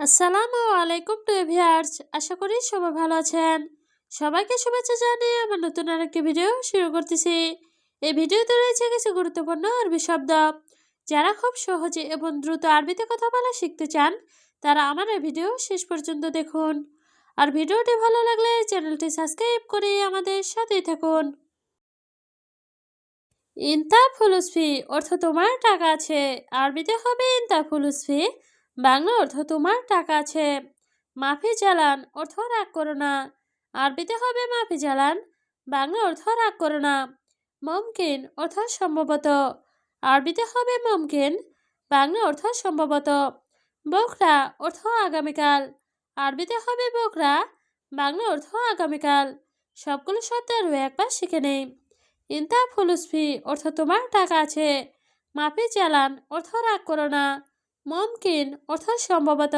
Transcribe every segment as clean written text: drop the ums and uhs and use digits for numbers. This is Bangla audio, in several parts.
আসসালামু আলাইকুম টু ভিউয়ার্স, আশা করি সবাই ভালো আছেন। সবাইকে শুভেচ্ছা জানিয়ে আমার নতুন আরেকটি ভিডিও শুরু করতেছি। এই ভিডিওতে রয়েছে কিছু গুরুত্বপূর্ণ আরবি শব্দ। যারা খুব সহজে এবং দ্রুত আরবিতে কথা বলা শিখতে চান, তারা আমার এই ভিডিও শেষ পর্যন্ত দেখুন। আর ভিডিওটি ভালো লাগলে চ্যানেলটি সাবস্ক্রাইব করে আমাদের সাথেই থাকুন। ইনতা ফুলুসফি অর্থ তোমার টাকা আছে। আরবিতে হবে ইনতা ফুলুসফি, বাংলা অর্থ তোমার টাকা আছে। মাফি চালান অর্থ রাগ করো না। আরবিতে হবে মাফি চালান, বাংলা অর্থ রাগ করো না। মুমকিন অর্থ সম্ভবত। আরবিতে হবে মুমকিন, বাংলা অর্থ সম্ভবত। বকরা অর্থ আগামীকাল। আরবিতে হবে বকরা, বাংলা অর্থ আগামীকাল। সবগুলো শব্দ আরও একবার শিখে নেই। ইনতা ফুলুসফি অর্থ তোমার টাকা আছে। মাফি চালান অর্থ রাগ করো না। মুমকিন অর্থ সম্ভবত।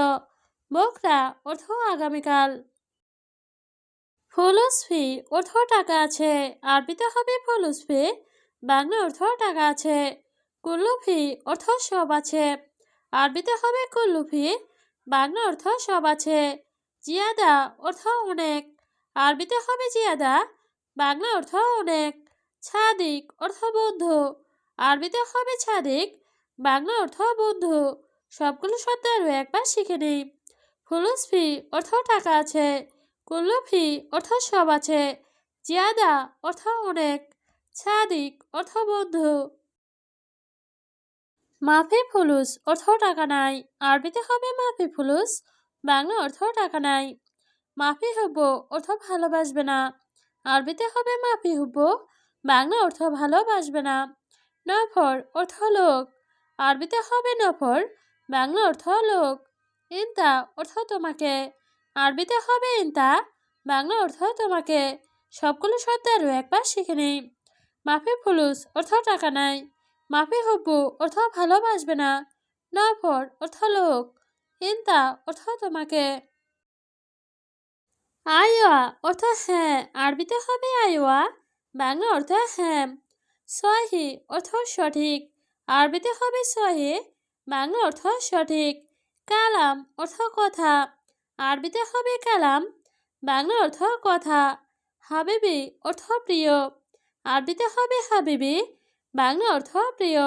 বকরা অর্থ আগামীকাল। ফুলুসফি অর্থ টাকা আছে। আরবিতে হবে ফুলুসফি, বাংলা অর্থ টাকা আছে। কুল্লুফি অর্থ সব আছে। আরবিতে হবে কুল্লুফি, বাংলা অর্থ সব আছে। জিয়াদা অর্থ অনেক। আরবিতে হবে জিয়াদা, বাংলা অর্থ অনেক। ছাদিক অর্থ বন্ধু। আরবিতে হবে ছাদিক, বাংলা অর্থ বন্ধু। সবগুলো শব্দ আরও একবার শিখে নেই। ফুলুসফি অর্থ টাকা আছে। কুল্লুফি অর্থ সব আছে। জিয়াদা অর্থ অনেক। ছাদিক অর্থ বন্ধু। মাফি ফুলুস অর্থ টাকা নাই। আরবিতে হবে মাফি ফুলুস, বাংলা অর্থ টাকা নাই। মাফি হব্ব অর্থ ভালোবাসবে না। আরবিতে হবে মাফি হব্ব, বাংলা অর্থ ভালোবাসবে না। নফর অর্থ লোক। আরবিতে হবে নফর, বাংলা অর্থ লোক। ইনতা অর্থ তোমাকে। আরবিতে হবে ইনতা, বাংলা অর্থ তোমাকে। সবগুলো শব্দ আরও একবার শিখে নেই। মাফি ফুলুস অর্থ টাকা নাই। মাফি হব্বু অর্থ ভালোবাসবে না। নফর অর্থ লোক। ইনতা অর্থ তোমাকে। আইওয়া অর্থ হ্যাঁ। আরবিতে হবে আইওয়া, বাংলা অর্থ হ্যাঁ। সহি অর্থ সঠিক। আরবিতে হবে সহি, বাংলা অর্থ সঠিক। কালাম অর্থ কথা। আরবিতে হবে কালাম, বাংলা অর্থ কথা। হাবিবি অর্থ প্রিয়। আরবিতে হবে হাবিবি, বাংলা অর্থ প্রিয়।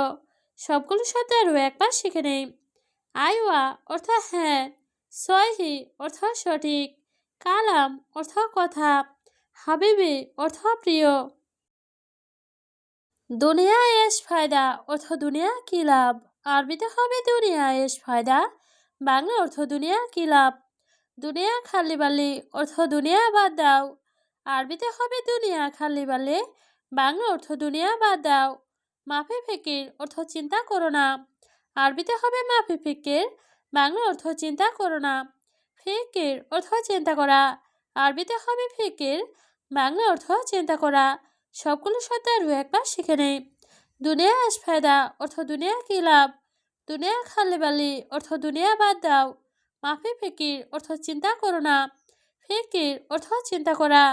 সবগুলো শব্দ আরও একবার শিখে নেই। আইওয়া অর্থ হ্যাঁ। সহি অর্থ সঠিক। কালাম অর্থ কথা। হাবিবি অর্থ প্রিয়। দুনিয়া এস ফায়দা অর্থ দুনিয়া কি লাভ। আরবিতে হবে দুনিয়া এস ফায়দা, বাংলা অর্থ দুনিয়া কি লাভ। দুনিয়া খালি বালি অর্থ দুনিয়া বাদ দাও। আরবিতে হবে দুনিয়া খালি বালি, বাংলা অর্থ দুনিয়া বাদ দাও। মাফি ফিকির অর্থ চিন্তা করো না। আরবিতে হবে মাফি ফিকির, বাংলা অর্থ চিন্তা করো না। ফিকির অর্থ চিন্তা করা। আরবিতে হবে ফিকির, বাংলা অর্থ চিন্তা করা। সবগুলো শব্দ আরও একবার শিখে নেই। দুনিয়া আস ফায়দা অর্থ দুনিয়া কি লাভ। দুনিয়া খালি বালি অর্থ দুনিয়া বাদ দাও। মাফি ফিকির অর্থ চিন্তা করো না। ফিকির অর্থ চিন্তা করা।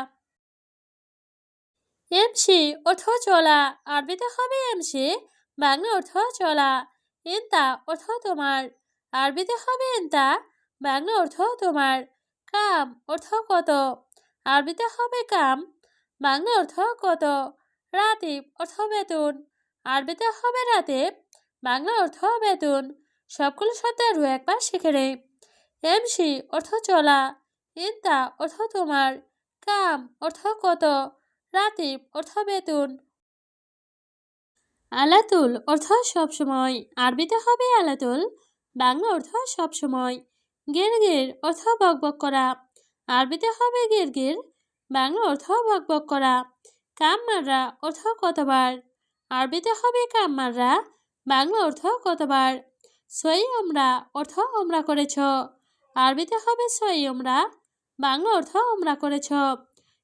এমসি অর্থ চলা। আরবিতে হবে এমসি, বাংলা অর্থ চলা। ইনতা অর্থ তোমার। আরবিতে হবে ইনতা, বাংলা অর্থ তোমার। কাম অর্থ কত। আরবিতে হবে কাম, বাংলা অর্থ কত। রাতিব অর্থ বেতন। আরবিতে হবে রাতিব, বাংলা অর্থ বেতন। সবগুলো শব্দ আরও একবার শিখে নেই। এমসি অর্থ চলা, ইনতা অর্থ তোমার, কাম অর্থ কত, রাতিব অর্থ বেতন। আলাতুল অর্থ সবসময়। আরবিতে হবে আলাতুল, বাংলা অর্থ সবসময়। গিরগির অর্থ বকবক করা। আরবিতে হবে গিরগির, বাংলা অর্থ বকবক করা। কামমাররা অর্থ কতবার। আরবিতে হবে কামমাররা, বাংলা অর্থ কতবার। সই ওমরা অর্থ ওমরা করেছ। আরবিতে হবে সই ওমরা, বাংলা অর্থ ওমরা করেছ।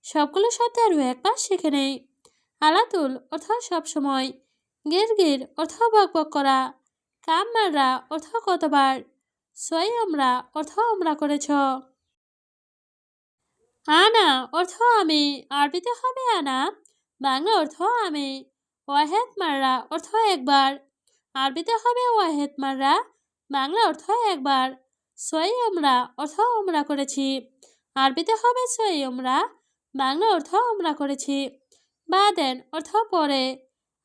সবগুলো শব্দ আরও একবার শিখে নেই। আলাতুল অর্থ সবসময়। গিরগির অর্থ বকবক করা। কামমাররা অর্থ কতবার। সই ওমরা অর্থ ওমরা করেছ। আনা অর্থ আমি। আরবিতে হবে আনা, বাংলা অর্থ আমি। ওয়াহেদ মাররা অর্থ একবার। আরবিতে হবে ওয়াহেদ মাররা, বাংলা অর্থ একবার। সই উমরা অর্থ উমরা করেছি। আরবিতে হবে সই উমরা, বাংলা অর্থ উমরা করেছি। বাদেন অর্থ পরে,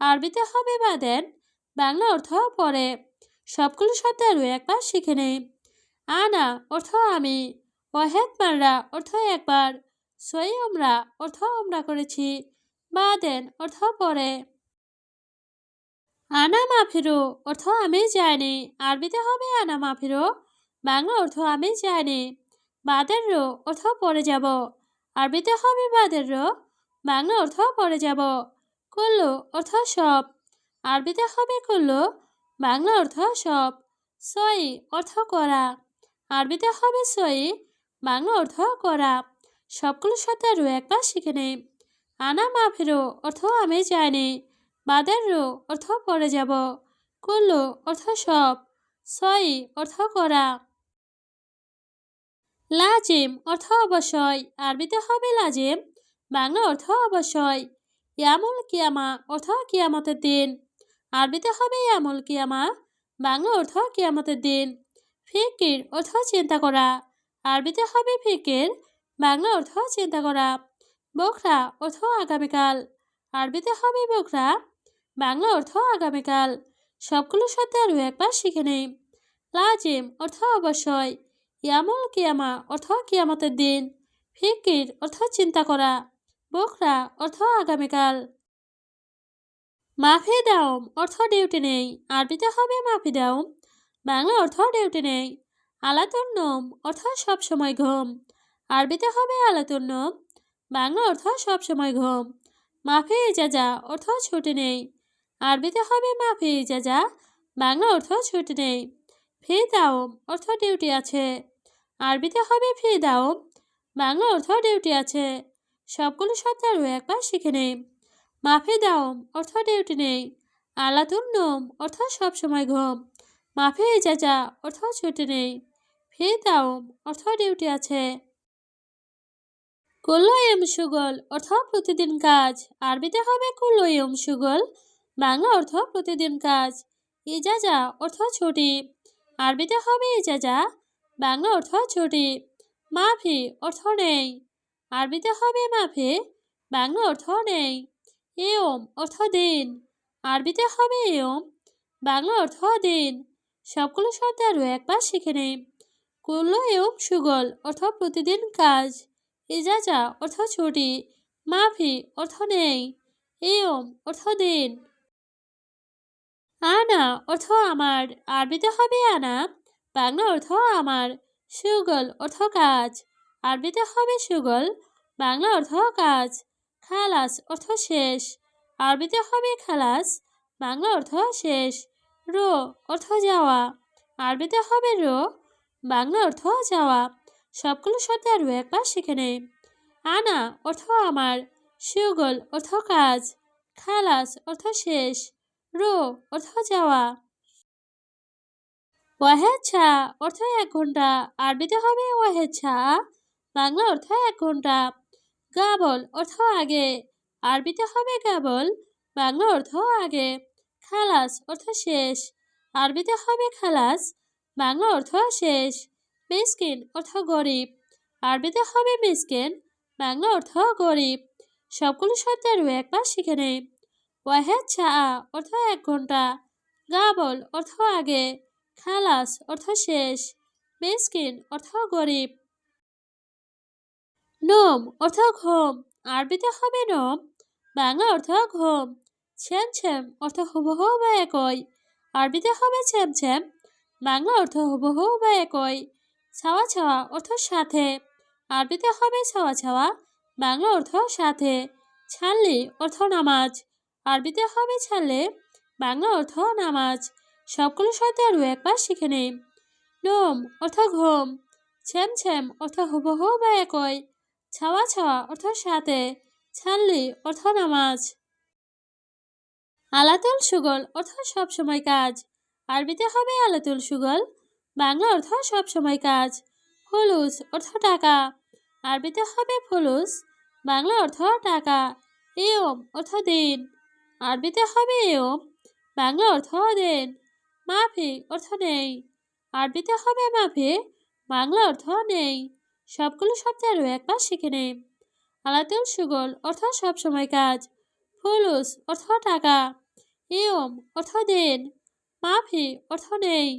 আরবিতে হবে বাদেন, বাংলা অর্থ পরে। সবগুলো শব্দ আরও একবার শিখে নেই। আনা অর্থ আমি, ওয়াহেদ মাররা অর্থ একবার, সই উমরা অর্থ উমরা করেছি, বাদেন অর্থ পরে। আনা মাফিরো অর্থ আমি যাইনি, আরবিতে হবে আনা মাফিরো, বাংলা অর্থ আমি যাইনি। বাদের রো অর্থ পরে যাব, আরবিতে হবে বাদের রো, বাংলা অর্থ পরে যাব। কুল্লু অর্থ সব, আরবিতে হবে কুল্লু, বাংলা অর্থ সব। সই অর্থ করা, আরবিতে হবে সই, বাংলা অর্থ করা। সবগুলো শব্দ আরও একবার শিখে নেই। আনা মাফিরো অর্থ আমি যাইনি, বাদের রো অর্থ পরে যাব, কুল্লু অর্থ সব, সই অর্থ করা। লাজিম অর্থ অবশ্যই, আরবিতে হবে লাজিম, বাংলা অর্থ অবশ্যই। ইয়ামুল কিয়ামা অর্থ কিয়ামতের দিন, আরবিতে হবে ইয়ামুল কিয়ামা, বাংলা অর্থ কিয়ামতের দিন। ফিকির অর্থ চিন্তা করা, আরবিতে হবে ফিকির, বাংলা অর্থ চিন্তা করা। বকরা অর্থ আগামীকাল, আরবিতে হবে বকরা, বাংলা অর্থ আগামীকাল। সবগুলো শব্দ আরও একবার শিখে নেই। লাজিম অর্থ অবশ্যই, ইয়ামুল কিয়ামা অর্থ কিয়ামতের দিন, ফিকির অর্থ চিন্তা করা, বকরা অর্থ আগামীকাল। মাফি দাউম অর্থ ডিউটি নেই, আরবিতে হবে মাফি দাউম, বাংলা অর্থ ডিউটি নেই। আলাতুন নোম অর্থ সবসময় ঘুম, আরবিতে হবে আলাতুন নোম, বাংলা অর্থ সবসময় ঘুম। মাফি ইজাজা অর্থ ছুটি নেই, আরবিতে হবে মাফি ইজাজা, বাংলা অর্থ ছুটি নেই। ফি দাউম অর্থ ডিউটি আছে, আরবিতে হবে ফি দাউম, বাংলা অর্থ ডিউটি আছে। সবগুলো শব্দ আরও একবার শিখে নেই। মাফি দাউম অর্থ ডিউটি নেই, আলাতুন নোম অর্থ সবসময় ঘুম, মাফি ইজাজা অর্থ ছুটি নেই, ফি দাউম অর্থ ডিউটি আছে। কুল্লু ইয়ম শুগল অর্থ প্রতিদিন কাজ, আরবিতে হবে কুল্লু ইয়ম শুগল, বাংলা অর্থ প্রতিদিন কাজ। ইজাজা অর্থ ছুটি, আরবিতে হবে ইজাজা, বাংলা অর্থ ছুটি। মাফি অর্থ নেই, আরবিতে হবে মাফি, বাংলা অর্থ নেই। ইয়ম অর্থ দিন, আরবিতে হবে ইয়ম, বাংলা অর্থ দিন। সবগুলো শব্দ আরও একবার শিখে নেই। কুল্লু ইয়ম শুগল অর্থ প্রতিদিন কাজ, ইজাজা অর্থ ছুটি, মাফি অর্থ নেই, ইয়ম অর্থ দিন। আনা অর্থ আমার, আরবিতে হবে আনা, বাংলা অর্থ আমার। শুগল অর্থ কাজ, আরবিতে হবে শুগল, বাংলা অর্থ কাজ। খালাস অর্থ শেষ, আরবিতে হবে খালাস, বাংলা অর্থ শেষ। রো অর্থ যাওয়া, আরবিতে হবে রো, বাংলা অর্থ যাওয়া। সবগুলো শব্দ আরও একবার শিখে নেই। আনা অর্থ আমার, শুগল অর্থ কাজ, খালাস অর্থ শেষ, রো অর্থ যাওয়া। ওয়াহেদ ছা অর্থ 1 ঘন্টা, আরবিতে হবে ওয়াহেদ ছা, বাংলা অর্থ 1 ঘন্টা। গাবল অর্থ আগে, আরবিতে হবে গাবল, বাংলা অর্থ আগে। খালাস অর্থ শেষ, আরবিতে হবে খালাস, বাংলা অর্থ শেষ। মিসকিন অর্থ গরিব, আরবিতে হবে মিসকিন, বাংলা অর্থ গরিব। সবগুলো শব্দ আরও একবার শিখে নেই। ওয়াহেদ ছা অর্থ 1 ঘন্টা, গাবল অর্থ আগে, খালাস অর্থ শেষ, মিসকিন অর্থ গরিব। নোম অর্থ ঘুম, আরবিতে হবে নোম, বাংলা অর্থ ঘুম। ছেম ছেম অর্থ হুবহু বা একই, আরবিতে হবে ছেম ছেম, বাংলা অর্থ হুবহু বা একই। ছাওয়া ছাওয়া অর্থ সাথে, আরবিতে হবে ছাওয়া ছাওয়া, বাংলা অর্থ সাথে। ছাল্লি অর্থ নামাজ, আরবিতে হবে ছাল্লে, বাংলা অর্থ নামাজ। সবগুলো শব্দ আরও একবার শিখে নেই। নোম অর্থ ঘুম, ছেম ছেম অর্থ হুবহু বা একই, ছাওয়া ছাওয়া অর্থ সাথে, ছাল্লি অর্থ নামাজ। আলাতুল শুগল অর্থ সবসময় কাজ, আরবিতে হবে আলাতুল শুগল, বাংলা অর্থ সবসময় কাজ। ফুলুস অর্থ টাকা, আরবিতে হবে ফুলুস, বাংলা অর্থ টাকা। ইয়ম অর্থ দিন, আরবিতে হবে ইয়ম, বাংলা অর্থ দিন। মাফি অর্থ নেই, আরবিতে হবে মাফি, বাংলা অর্থ নেই। সবগুলো শব্দেরও একবার শিখে নে। আলাতুল সুগল অর্থ সবসময় কাজ। ফুলুস অর্থ টাকা। ইয়ম অর্থ দিন। মাফি অর্থ নেই।